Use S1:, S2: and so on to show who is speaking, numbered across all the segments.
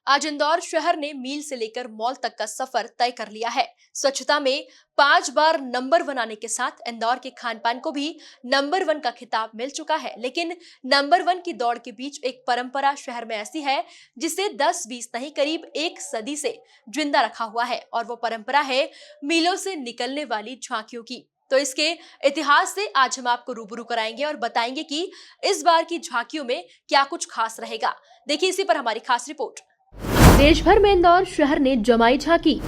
S1: आज इंदौर शहर ने मील से लेकर मॉल तक का सफर तय कर लिया है। स्वच्छता में 5 बार नंबर 1 आने के साथ इंदौर के खान पान को भी नंबर 1 का खिताब मिल चुका है। लेकिन नंबर 1 की दौड़ के बीच एक परंपरा शहर में ऐसी है जिसे 10-20 नहीं करीब 1 सदी से जिंदा रखा हुआ है, और वो परंपरा है मीलों से निकलने वाली झांकियों की। तो इसके इतिहास से आज हम आपको रूबरू कराएंगे और बताएंगे कि इस बार की झांकियों में क्या कुछ खास रहेगा। देखिए इसी पर हमारी खास रिपोर्ट। देश भर में इंदौर शहर ने जमाई झांकी,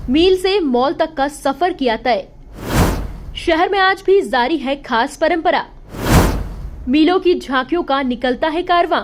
S1: मील से मॉल तक का सफर किया तय। शहर में आज भी जारी है खास परंपरा, मीलों की झांकियों का निकलता है कारवां।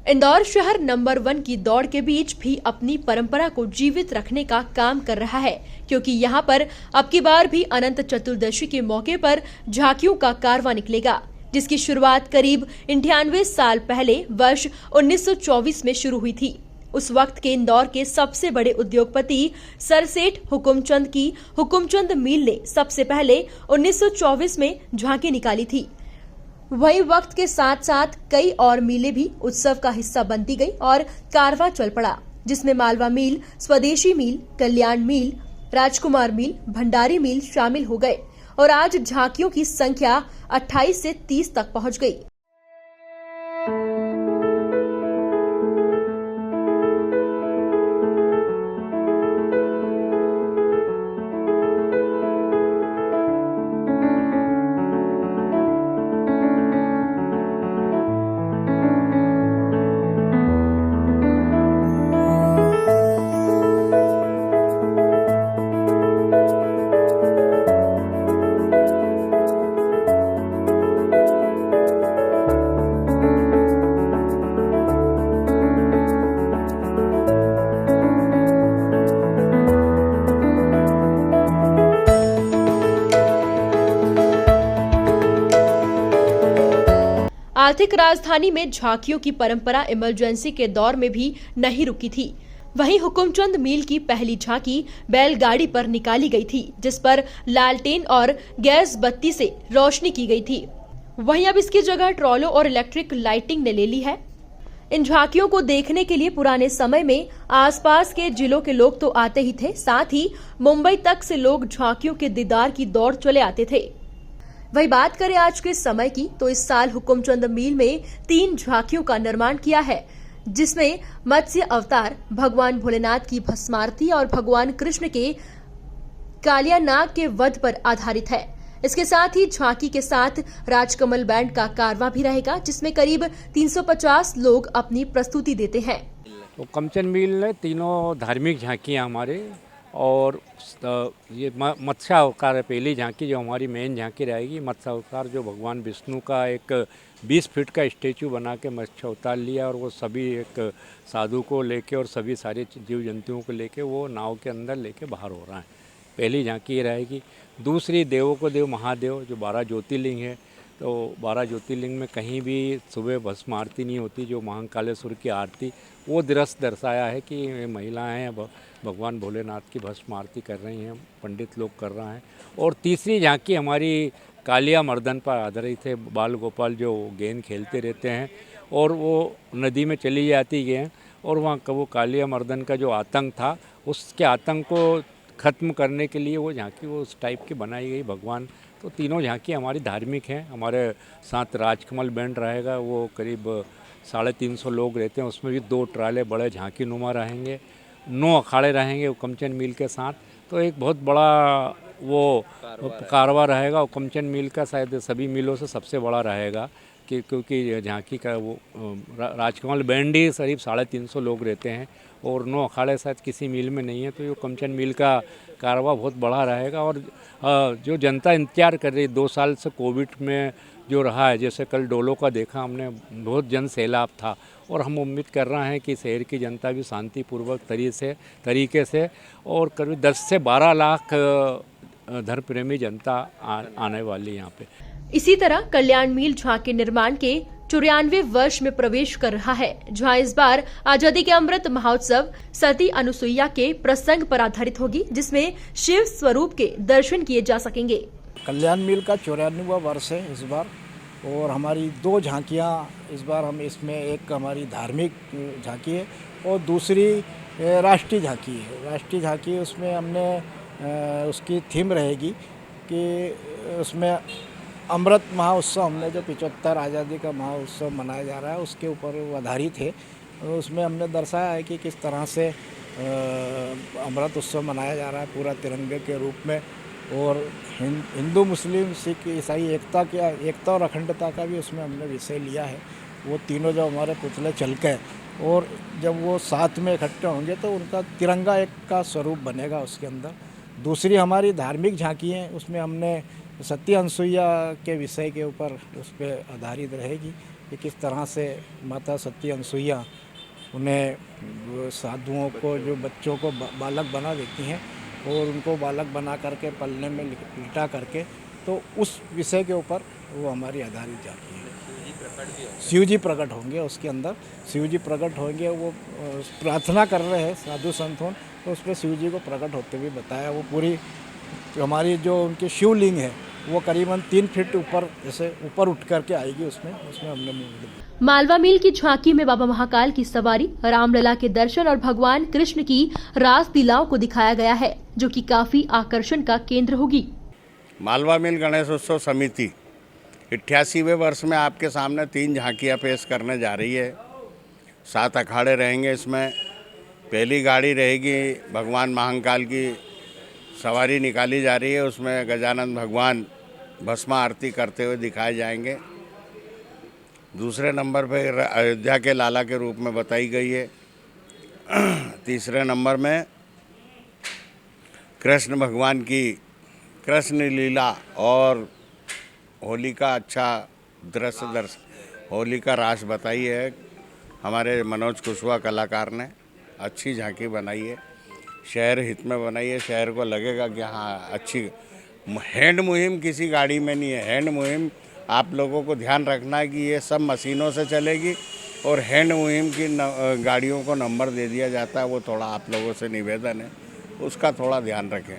S1: इंदौर शहर नंबर 1 की दौड़ के बीच भी अपनी परंपरा को जीवित रखने का काम कर रहा है, क्योंकि यहाँ पर अब की बार भी अनंत चतुर्दशी के मौके पर झांकियों का कारवां निकलेगा, जिसकी शुरुआत करीब 98 साल पहले वर्ष 1924 में शुरू हुई थी। उस वक्त के इंदौर के सबसे बड़े उद्योगपति सरसेठ हुकुमचंद की हुकुमचंद मील ने सबसे पहले 1924 में झांकी निकाली थी। वही वक्त के साथ साथ कई और मीलें भी उत्सव का हिस्सा बनती गई और कारवां चल पड़ा, जिसमें मालवा मील, स्वदेशी मील, कल्याण मील, राजकुमार मील, भंडारी मील शामिल हो गए और आज झांकियों की संख्या 28 से 30 तक पहुंच गई। आर्थिक राजधानी में झांकियों की परंपरा इमरजेंसी के दौर में भी नहीं रुकी थी। वहीं हुकुमचंद मील की पहली झांकी बैलगाड़ी पर निकाली गई थी, जिस पर लालटेन और गैस बत्ती से रोशनी की गई थी। वहीं अब इसकी जगह ट्रॉलो और इलेक्ट्रिक लाइटिंग ने ले ली है। इन झांकियों को देखने के लिए पुराने समय में आसपास के जिलों के लोग तो आते ही थे, साथ ही मुंबई तक से लोग झांकियों के दीदार की दौड़ चले आते थे। वही बात करें आज के समय की, तो इस साल हुकुमचंद मील में 3 झांकियों का निर्माण किया है, जिसमें मत्स्य अवतार, भगवान भोलेनाथ की भस्मारती और भगवान कृष्ण के कालिया नाग के वध पर आधारित है। इसके साथ ही झांकी के साथ राजकमल बैंड का कारवां भी रहेगा, जिसमें करीब 350 लोग अपनी प्रस्तुति देते हैं।
S2: हुकुमचंद मील में तीनों धार्मिक झांकियां हमारे, और ये मत्स्य अवतार है पहली झांकी जो हमारी मेन झांकी रहेगी। मत्स्य अवतार जो भगवान विष्णु का एक 20 फीट का स्टेचू बना के मत्स्य अवतार लिया, और वो सभी एक साधु को लेके और सभी सारे जीव जंतुओं को लेके वो नाव के अंदर लेके बाहर हो रहा है। पहली झांकी ये रहेगी। दूसरी देवों को देव महादेव जो 12 ज्योतिर्लिंग है, तो 12 ज्योतिर्लिंग में कहीं भी सुबह भस्म आरती नहीं होती। जो महाकालेश्वर की आरती वो दृश्य दर्शाया है कि महिलाएं भगवान भोलेनाथ की भस्म आरती कर रही हैं, पंडित लोग कर रहे हैं। और तीसरी झांकी हमारी कालिया मर्दन पर आधारित है। बाल गोपाल जो गेंद खेलते रहते हैं और वो नदी में चली जाती हैं, और वहाँ का वो कालिया मर्दन का जो आतंक था, उसके आतंक को ख़त्म करने के लिए वो झांकी वो उस टाइप की बनाई गई भगवान। तो तीनों झांकी हमारी धार्मिक हैं। हमारे साथ राजकमल बैंड रहेगा, वो करीब 350 लोग रहते हैं। उसमें भी 2 ट्राले बड़े झांकी नुमा रहेंगे, 9 अखाड़े रहेंगे हुकुमचंद मील के साथ। तो एक बहुत बड़ा वो कारवां रहेगा। हुकुमचंद मील का शायद सभी मीलों से सबसे बड़ा रहेगा, क्योंकि झांकी का वो राजकमल बैंड ही करीब 350 लोग रहते हैं, और 9 अखाड़े शायद किसी मील में नहीं है। तो ये हुकुमचंद मील का कारवां बहुत बड़ा रहेगा। और जो जनता इंतजार कर रही 2 साल से कोविड में जो रहा है, जैसे कल डोलो का देखा हमने, बहुत जन सैलाब था, और हम उम्मीद कर रहे हैं कि शहर की जनता भी शांतिपूर्वक तरीके से और करीब 10 से 12 लाख धर्म प्रेमी जनता आने वाली है यहाँ पे।
S1: इसी तरह कल्याण मील झांकी निर्माण के 94वें वर्ष में प्रवेश कर रहा है, जहां इस बार आजादी के अमृत महोत्सव सती अनुसुईया के प्रसंग पर आधारित होगी, जिसमें शिव स्वरूप के दर्शन किए जा सकेंगे।
S3: कल्याण मील का 94वां वर्ष है इस बार, और हमारी 2 झांकियाँ इस बार हम इसमें, एक हमारी धार्मिक झांकी है और दूसरी राष्ट्रीय झांकी है। राष्ट्रीय झांकी उसमें हमने उसकी थीम रहेगी कि उसमें अमृत महोत्सव, हमने जो 75 आज़ादी का महोत्सव मनाया जा रहा है उसके ऊपर वो आधारित है। उसमें हमने दर्शाया है कि किस तरह से अमृत उत्सव मनाया जा रहा है पूरा तिरंगे के रूप में, और हिंदू मुस्लिम सिख ईसाई एकता और अखंडता का भी उसमें हमने विषय लिया है। वो तीनों जो हमारे पुतले चलके और जब वो साथ में इकट्ठे होंगे तो उनका तिरंगा एक का स्वरूप बनेगा उसके अंदर। दूसरी हमारी धार्मिक झांकी है, उसमें हमने सती अनसुईया के विषय के ऊपर उस पर आधारित रहेगी कि किस तरह से माता सती अनसुईया उन्हें साधुओं को, जो बच्चों को बालक बना देती हैं और उनको बालक बना करके पलने में लिटा करके, तो उस विषय के ऊपर वो हमारी आधारित झांकी है। शिव जी प्रकट होंगे उसके अंदर, शिव जी प्रकट होंगे, वो प्रार्थना कर रहे हैं साधु संतों, तो उस पर शिव जी को प्रकट होते हुए बताया। वो पूरी हमारी जो उनकी शिवलिंग है वो करीबन 3 फीट ऊपर, जैसे ऊपर उठ करके आएगी, उसमें हमने मूर्ति।
S1: मालवा मील की झांकी में बाबा महाकाल की सवारी, रामलला के दर्शन और भगवान कृष्ण की रास लीलाओं को दिखाया गया है, जो कि काफी आकर्षण का केंद्र होगी।
S4: मालवा मील गणेश उत्सव समिति 88वें वर्ष में आपके सामने 3 झांकियाँ पेश करने जा रही है। 7 अखाड़े रहेंगे इसमें। पहली गाड़ी रहेगी भगवान महाकाल की सवारी निकाली जा रही है, उसमें गजानन भगवान भस्मा आरती करते हुए दिखाए जाएंगे। दूसरे नंबर पर अयोध्या के लाला के रूप में बताई गई है। तीसरे नंबर में कृष्ण भगवान की कृष्ण लीला और होली का अच्छा दृश्य होली का रास बताई है। हमारे मनोज कुशवाहा कलाकार ने अच्छी झांकी बनाई है, शहर हित में बनाई है। शहर को लगेगा कि हाँ अच्छी हैंड मुहिम किसी गाड़ी में नहीं है। हैंड मुहिम आप लोगों को ध्यान रखना है कि ये सब मशीनों से चलेगी और हैंड मुहिम की गाड़ियों को नंबर दे दिया जाता है। वो थोड़ा आप लोगों से निवेदन है, उसका थोड़ा ध्यान रखें।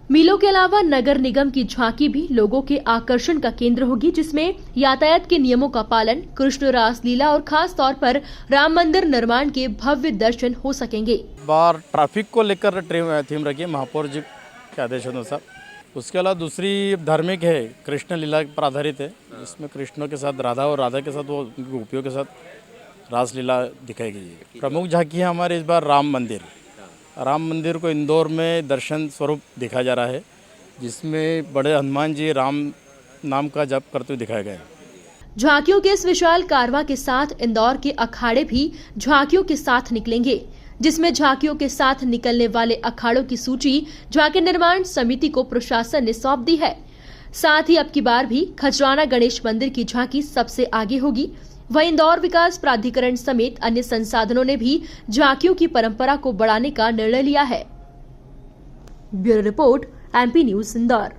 S1: मीलों के अलावा नगर निगम की झांकी भी लोगों के आकर्षण का केंद्र होगी, जिसमें यातायात के नियमों का पालन, कृष्ण रास लीला और खास तौर पर राम मंदिर निर्माण के भव्य दर्शन हो सकेंगे।
S5: बार ट्रैफिक को लेकर थीम रखी है महापौर जी के आदेशानुसार। उसके अलावा दूसरी धार्मिक है, कृष्ण लीला पर आधारित है, जिसमें कृष्णों के साथ राधा और राधा के साथ वो गोपियों के साथ रास लीला दिखाई गई है। प्रमुख झांकी है हमारे इस बार राम मंदिर को इंदौर में दर्शन स्वरूप दिखाया जा रहा है, जिसमें बड़े हनुमान जी राम नाम का जप करते हुए दिखाया गया है।
S1: झांकियों के इस विशाल कारवां के साथ इंदौर के अखाड़े भी झांकियों के साथ निकलेंगे, जिसमें झांकियों के साथ निकलने वाले अखाड़ों की सूची झांकी निर्माण समिति को प्रशासन ने सौंप दी है। साथ ही अब की बार भी खजराना गणेश मंदिर की झांकी सबसे आगे होगी। वहीं इंदौर विकास प्राधिकरण समेत अन्य संसाधनों ने भी झांकियों की परंपरा को बढ़ाने का निर्णय लिया है। Bureau report, MP news Indore.